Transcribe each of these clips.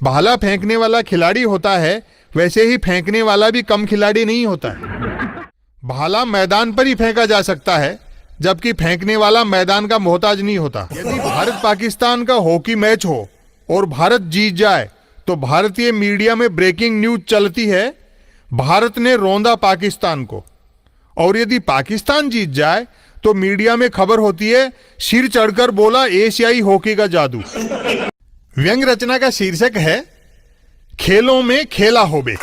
भाला फेंकने वाला खिलाड़ी होता है, वैसे ही फेंकने वाला भी कम खिलाड़ी नहीं होता है। भाला मैदान पर ही फेंका जा सकता है, जबकि फेंकने वाला मैदान का मोहताज नहीं होता। यदि भारत पाकिस्तान का हॉकी मैच हो और भारत जीत जाए तो भारतीय मीडिया में ब्रेकिंग न्यूज चलती है, भारत ने रौंदा पाकिस्तान को। और यदि पाकिस्तान जीत जाए तो मीडिया में खबर होती है, सिर चढ़कर बोला एशियाई हॉकी का जादू। व्यंग रचना का शीर्षक है खेलों में खेला होबे।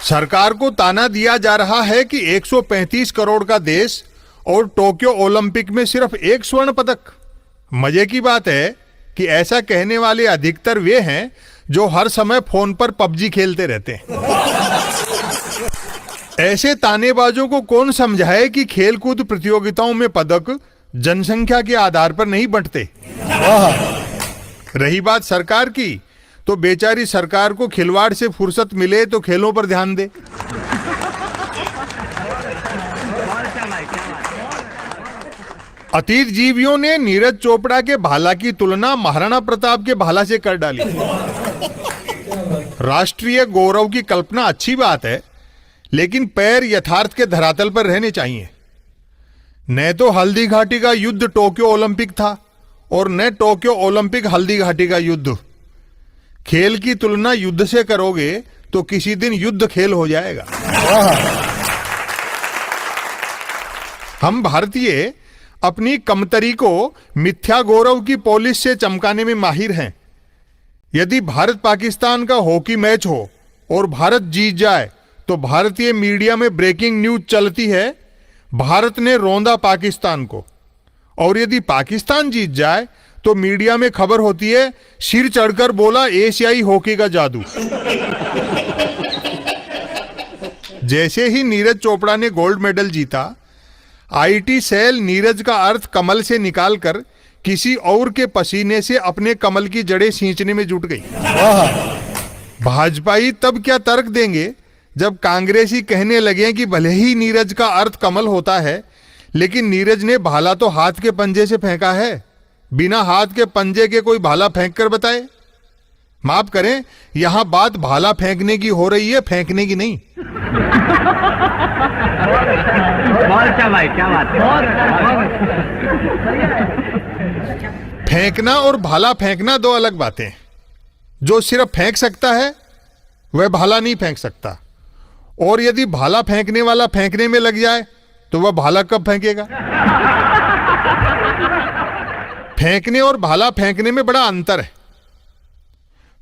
सरकार को ताना दिया जा रहा है कि 135 करोड़ का देश और टोक्यो ओलंपिक में सिर्फ एक स्वर्ण पदक। मजे की बात है कि ऐसा कहने वाले अधिकतर वे हैं जो हर समय फोन पर पबजी खेलते रहते हैं। ऐसे तानेबाजों को कौन समझाए कि खेलकूद प्रतियोगिताओं में पदक जनसंख्या के आधार पर नहीं बंटते। रही बात सरकार की, तो बेचारी सरकार को खिलवाड़ से फुर्सत मिले तो खेलों पर ध्यान दे। अतीत जीवियों ने नीरज चोपड़ा के भाला की तुलना महाराणा प्रताप के भाला से कर डाली। राष्ट्रीय गौरव की कल्पना अच्छी बात है, लेकिन पैर यथार्थ के धरातल पर रहने चाहिए। न तो हल्दी घाटी का युद्ध टोक्यो ओलंपिक था और न टोक्यो ओलंपिक हल्दी घाटी का युद्ध। खेल की तुलना युद्ध से करोगे तो किसी दिन युद्ध खेल हो जाएगा। हम भारतीय अपनी कमतरी को मिथ्या गौरव की पॉलिश से चमकाने में माहिर हैं। यदि भारत पाकिस्तान का हॉकी मैच हो और भारत जीत जाए तो भारतीय मीडिया में ब्रेकिंग न्यूज चलती है, भारत ने रौंदा पाकिस्तान को। और यदि पाकिस्तान जीत जाए तो मीडिया में खबर होती है, सिर चढ़कर बोला एशियाई हॉकी का जादू। जैसे ही नीरज चोपड़ा ने गोल्ड मेडल जीता, आईटी सेल नीरज का अर्थ कमल से निकालकर किसी और के पसीने से अपने कमल की जड़ें सींचने में जुट गई। भाजपाई तब क्या तर्क देंगे जब कांग्रेसी कहने लगे कि भले ही नीरज का अर्थ कमल होता है, लेकिन नीरज ने भाला तो हाथ के पंजे से फेंका है। बिना हाथ के पंजे के कोई भाला फेंक कर बताए। माफ करें, यहां बात भाला फेंकने की हो रही है, फेंकने की नहीं। भाई क्या बात है। फेंकना और भाला फेंकना दो अलग बातें। जो सिर्फ फेंक सकता है वह भाला नहीं फेंक सकता, और यदि भाला फेंकने वाला फेंकने में लग जाए तो वह भाला कब फेंकेगा। फेंकने और भाला फेंकने में बड़ा अंतर है।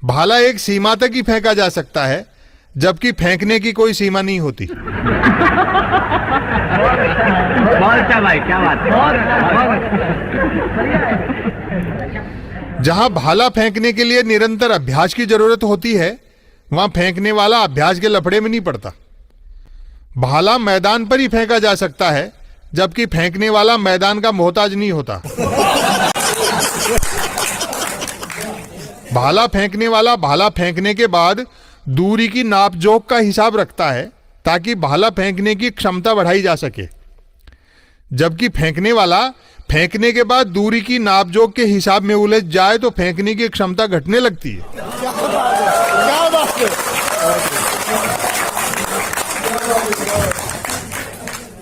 भाला एक सीमा तक ही फेंका जा सकता है, जबकि फेंकने की कोई सीमा नहीं होती। भाई क्या बात है। जहां भाला फेंकने के लिए निरंतर अभ्यास की जरूरत होती है, वहां फेंकने वाला अभ्यास के लफड़े में नहीं पड़ता। भाला मैदान पर ही फेंका जा सकता है, जबकि फेंकने वाला मैदान का मोहताज नहीं होता। भाला फेंकने वाला भाला फेंकने के बाद दूरी की नापजोक का हिसाब रखता है, ताकि भाला फेंकने की क्षमता बढ़ाई जा सके, जबकि फेंकने वाला फेंकने के बाद दूरी की नापजोक के हिसाब में उलझ जाए तो फेंकने की क्षमता घटने लगती है।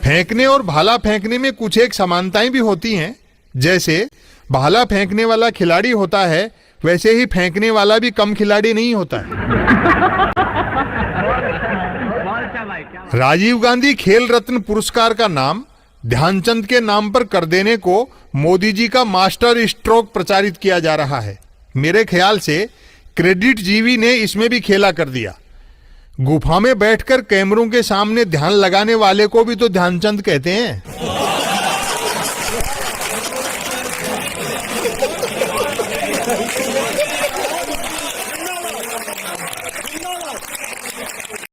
फेंकने और भाला फेंकने में कुछ एक समानताएं भी होती हैं। जैसे भाला फेंकने वाला खिलाड़ी होता है, वैसे ही फेंकने वाला भी कम खिलाड़ी नहीं होता है। राजीव गांधी खेल रत्न पुरस्कार का नाम ध्यानचंद के नाम पर कर देने को मोदी जी का मास्टर स्ट्रोक प्रचारित किया जा रहा है। मेरे ख्याल से क्रेडिट जीवी ने इसमें भी खेला कर दिया। गुफा में बैठकर कैमरों के सामने ध्यान लगाने वाले को भी तो ध्यानचंद कहते हैं।